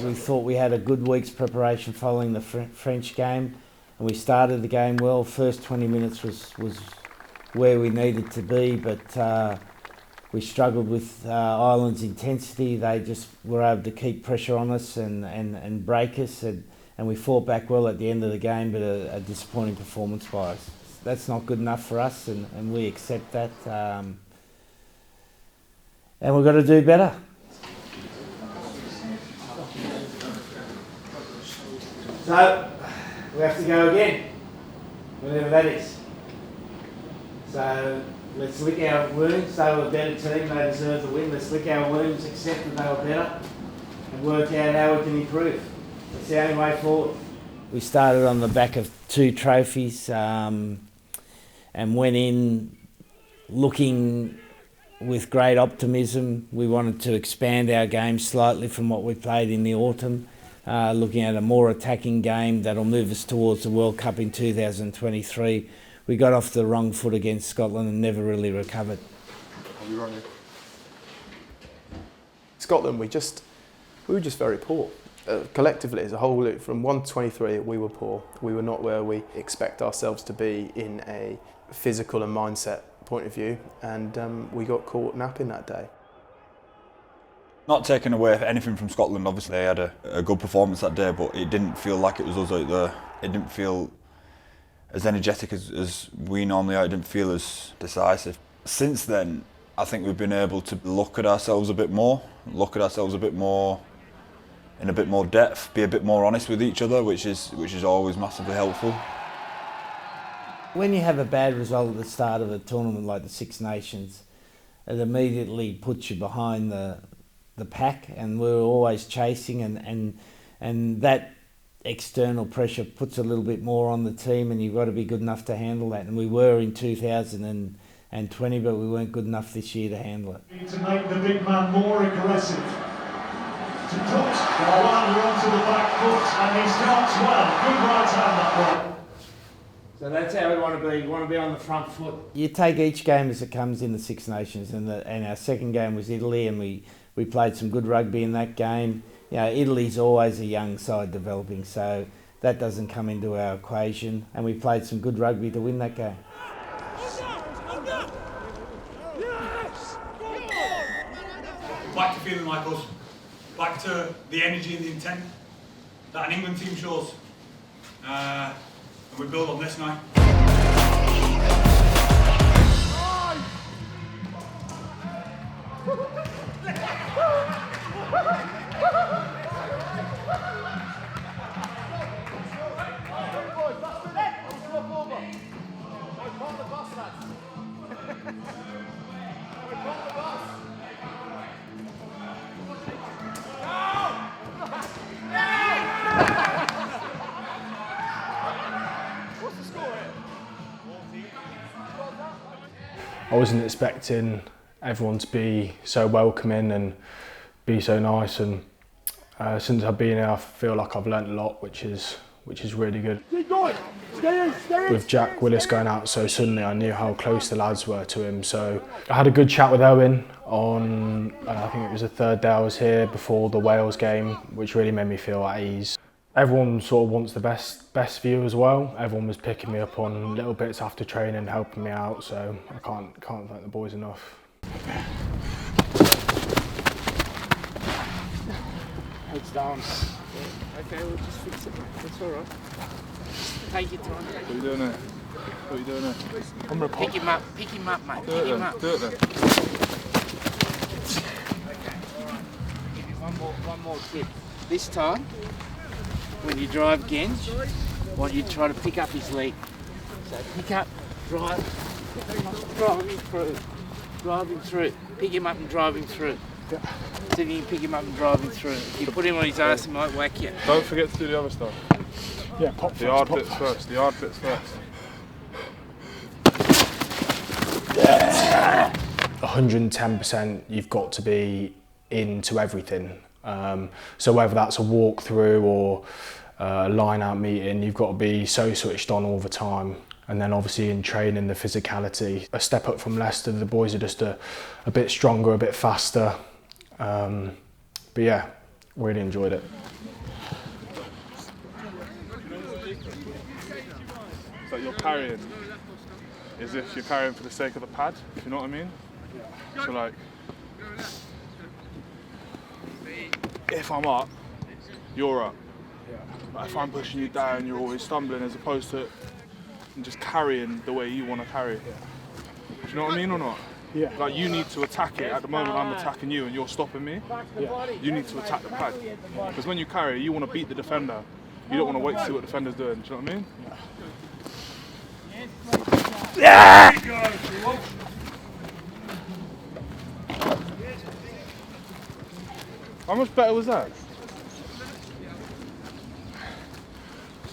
We thought we had a good week's preparation following the French game, and we started the game well. First 20 minutes was where we needed to be, but we struggled with Ireland's intensity. They just were able to keep pressure on us and break us, and we fought back well at the end of the game, but a disappointing performance by us. That's not good enough for us, and we accept that. And we've got to do better. So, we have to go again, whenever that is. So, let's lick our wounds. They were a better team, they deserve the win. Let's lick our wounds, accept that they were better, and work out how we can improve. That's the only way forward. We started on the back of 2 trophies and went in looking with great optimism. We wanted to expand our game slightly from what we played in the autumn, looking at a more attacking game that'll move us towards the World Cup in 2023. We got off the wrong foot against Scotland and never really recovered. Are we running? Scotland, we were just very poor. Collectively as a whole, from 1 to 23, we were poor. We were not where we expect ourselves to be in a physical and mindset point of view, and we got caught napping that day. Not taking away anything from Scotland, obviously they had a good performance that day, but it didn't feel like it was us out there. It didn't feel as energetic as we normally are, it didn't feel as decisive. Since then, I think we've been able to look at ourselves a bit more in a bit more depth, be a bit more honest with each other, which is always massively helpful. When you have a bad result at the start of a tournament like the Six Nations, it immediately puts you behind the pack, and we're always chasing, and that external pressure puts a little bit more on the team, and you've got to be good enough to handle that. And we were in 2020, but we weren't good enough this year to handle it. To make the big man more aggressive, to put Wallander onto the back foot, and he starts well. Good right hand that one. So that's how we want to be. We want to be on the front foot. You take each game as it comes in the Six Nations, and our second game was Italy, and we played some good rugby in that game. You know, Italy's always a young side developing, so that doesn't come into our equation, and we played some good rugby to win that game. Back to feeling like us, back to the energy and the intent that an England team shows, and we build on this now. I wasn't expecting everyone to be so welcoming and be so nice, and since I've been here I feel like I've learnt a lot, which is really good. With Jack Willis going out so suddenly, I knew how close the lads were to him, so I had a good chat with Owen on, I think it was the 3rd day I was here before the Wales game, which really made me feel at ease. Everyone sort of wants the best for you as well. Everyone was picking me up on little bits after training, helping me out, so I can't thank the boys enough. Heads down. Okay, we'll just fix it. That's all right. Take your time. What are you doing there? What are you doing there? I'm gonna pick him up, mate. Pick him up. Do it then. One more tip. This time, when you drive Gens, I want you to try to pick up his leg. So pick up, drive him through. Pick him up and drive him through. So you can pick him up and drive him through. If you put him on his ass, he might whack you. Don't forget to do the other stuff. Yeah, pop The hard bits first. 110%, you've got to be into everything. So whether that's a walkthrough or a line-out meeting, you've got to be so switched on all the time. And then obviously in training, the physicality. A step up from Leicester, the boys are just a bit stronger, a bit faster. But yeah, really enjoyed it. So you're carrying as if you're carrying for the sake of the pad, if you know what I mean? So like, if I'm up, you're up. But if I'm pushing you down, you're always stumbling, as opposed to just carrying the way you want to carry. Do you know what I mean or not? Yeah. Like, you need to attack it. At the moment I'm attacking you and you're stopping me. Yeah. You need to attack the pad. Because when you carry, you want to beat the defender. You don't want to wait to see what the defender's doing. Do you know what I mean? Yeah! How much better was that?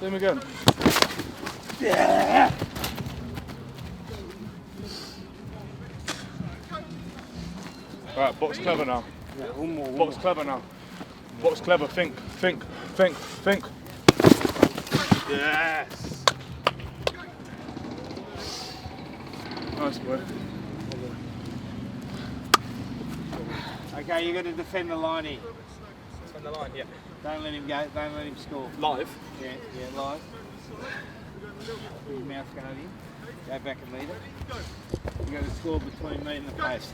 Same again. Yeah! Alright, box clever now. Box clever now. Box clever, think. Yes! Nice boy. Okay, you've got to defend the line here. Defend the line, yeah. Don't let him go, don't let him score. Live? Yeah, live. Put your mouth guard in. Go back and lead it. You've got to score between me and the post.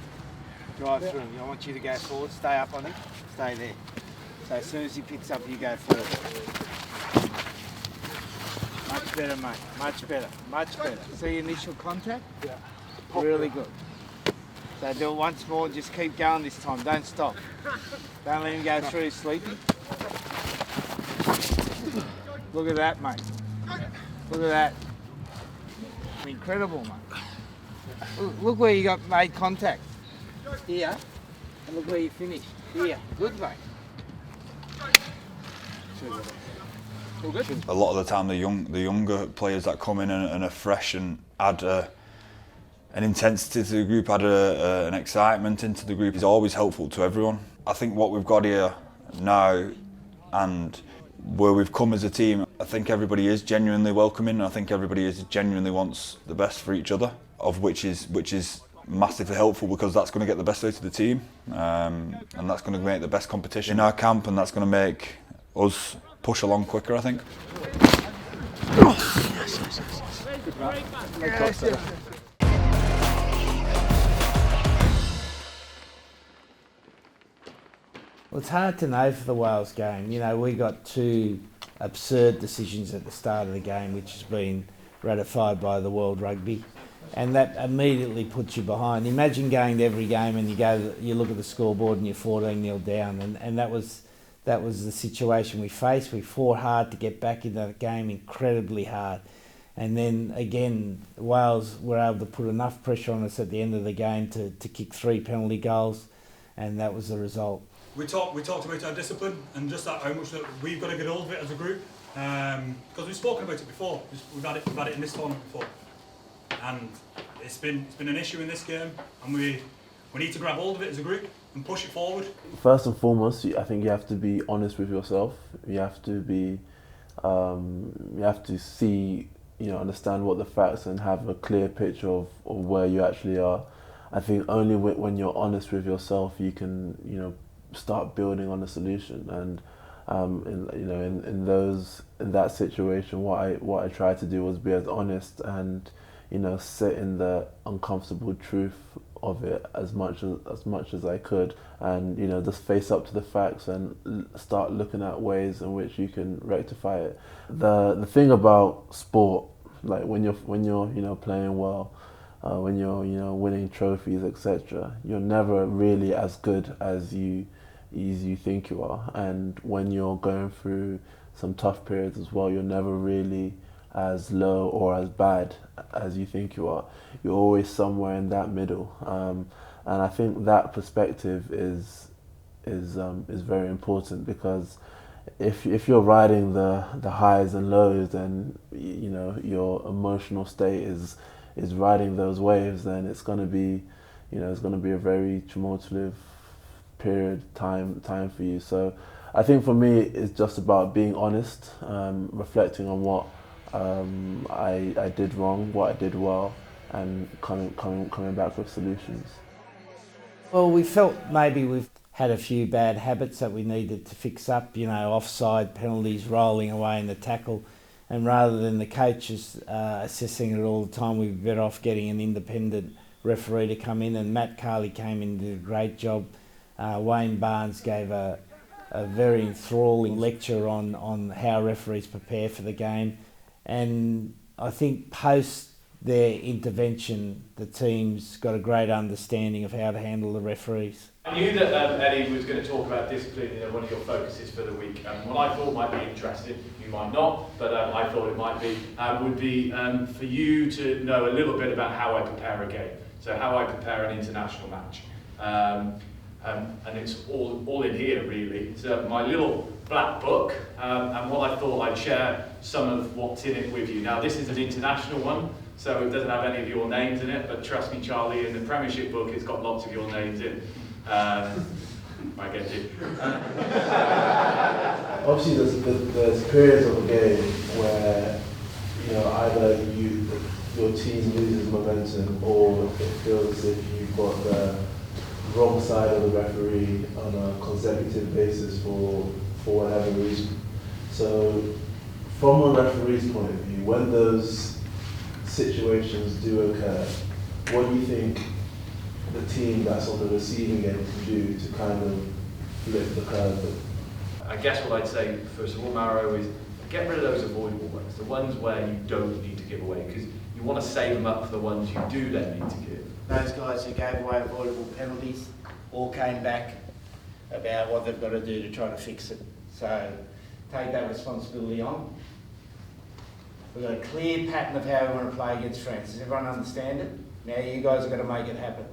Drive through. I want you to go forward, stay up on him, stay there. So as soon as he picks up, you go forward. Much better, mate. Much better. Much better. See initial contact? Yeah. Really good. So do it once more, just keep going this time, don't stop. Don't let him go through sleeping. Look at that, mate. Look at that. Incredible, mate. Look where you got made contact. Here, and look where you finished. Here, good, mate. All good? A lot of the time, the younger players that come in and are fresh and add an intensity to the group, add an excitement into the group is always helpful to everyone. I think what we've got here now and where we've come as a team, I think everybody is genuinely welcoming, and I think everybody genuinely wants the best for each other, of which is massively helpful, because that's going to get the best out of the team, and that's going to make the best competition in our camp, and that's going to make us push along quicker, I think. Well, it's hard to know for the Wales game. You know, we got two absurd decisions at the start of the game, which has been ratified by the World Rugby, and that immediately puts you behind. Imagine going to every game and you look at the scoreboard and you're 14-0 down, and that was the situation we faced. We fought hard to get back into that game, incredibly hard. And then again, Wales were able to put enough pressure on us at the end of the game to kick 3 penalty goals, and that was the result. We talked about our discipline and just how much that we've got to get hold of it as a group, because we've spoken about it before. We've had it in this tournament before, and it's been an issue in this game, and we need to grab hold of it as a group and push it forward. First and foremost, I think you have to be honest with yourself. You have to be, you have to see, understand what the facts and have a clear picture of where you actually are. I think only when you're honest with yourself, you can, start building on a solution. And in that situation, what I tried to do was be as honest and sit in the uncomfortable truth of it as much as I could, and just face up to the facts and start looking at ways in which you can rectify it. The thing about sport, like when you're playing well, when you're winning trophies, etc., you're never really as good as you think you are. And when you're going through some tough periods as well, you're never really as low or as bad as you think you are. You're always somewhere in that middle, and I think that perspective is very important, because if you're riding the highs and lows, then your emotional state is riding those waves, then it's going to be a very tumultuous time for you. So I think for me, it's just about being honest, reflecting on what I did wrong, what I did well, and coming back with solutions. Well, we felt maybe we've had a few bad habits that we needed to fix up, you know, offside penalties, rolling away in the tackle. And rather than the coaches assessing it all the time, we were better off getting an independent referee to come in. And Matt Carley came in and did a great job. Wayne Barnes gave a very enthralling lecture on how referees prepare for the game. And I think post their intervention, the team's got a great understanding of how to handle the referees. I knew that Eddie was going to talk about discipline in one of your focuses for the week. What I thought might be interesting, you might not, but I thought it might be, would be for you to know a little bit about how I prepare a game. So how I prepare an international match. And it's all in here really. It's my little black book, and what I thought I'd share some of what's in it with you. Now this is an international one, so it doesn't have any of your names in it, but trust me Charlie, in the Premiership book it's got lots of your names in. Might get you. Obviously there's periods of a game where, you know, either your team loses momentum or it feels as if you've got the wrong side of the referee on a consecutive basis for whatever reason. So from a referee's point of view, when those situations do occur, what do you think the team that's on the receiving end can do to kind of flip the curve? I guess what I'd say first of all, Maro, is get rid of those avoidable ones, the ones where you don't need to give away, because you want to save them up for the ones you do then need to give. Those guys who gave away avoidable penalties all came back about what they've got to do to try to fix it. So take that responsibility on. We've got a clear pattern of how we want to play against France. Does everyone understand it? Now you guys are going to make it happen.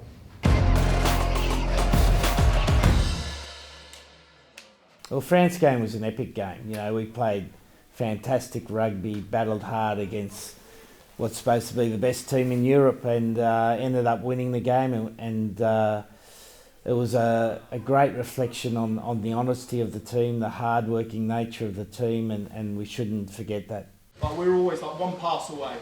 Well, France game was an epic game. You know, we played fantastic rugby, battled hard against what's supposed to be the best team in Europe, and ended up winning the game. And it was a great reflection on the honesty of the team, the hard-working nature of the team, and we shouldn't forget that. Like, we were always like one pass away,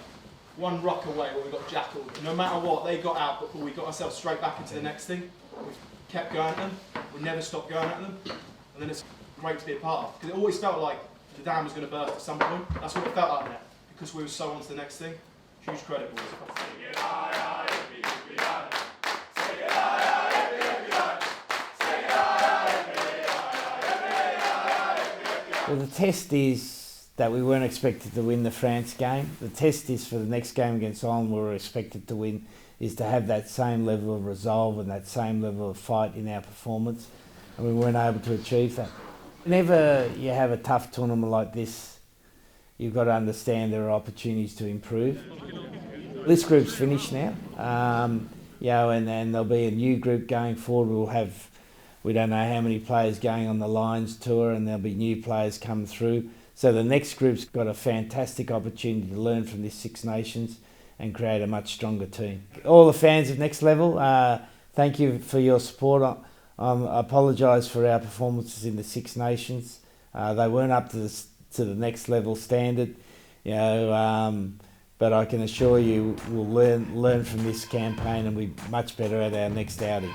one ruck away where we got jackled. No matter what, they got out before we got ourselves straight back into the next thing. We kept going at them, we never stopped going at them, and then it's great to be a part of, because it always felt like the dam was going to burst at some point. That's what it felt like there, because we were so on to the next thing. Huge credit, boys. Well, the test is that we weren't expected to win the France game. The test is for the next game against Ireland we were expected to win, is to have that same level of resolve and that same level of fight in our performance, and we weren't able to achieve that. Whenever you have a tough tournament like this, you've got to understand there are opportunities to improve. This group's finished now, you know, and there'll be a new group going forward. We don't know how many players going on the Lions tour, and there'll be new players come through. So the next group's got a fantastic opportunity to learn from this Six Nations and create a much stronger team. All the fans of Next Level, thank you for your support. I apologise for our performances in the Six Nations. They weren't up to the Next Level standard, you know, but I can assure you we'll learn from this campaign and be much better at our next outing.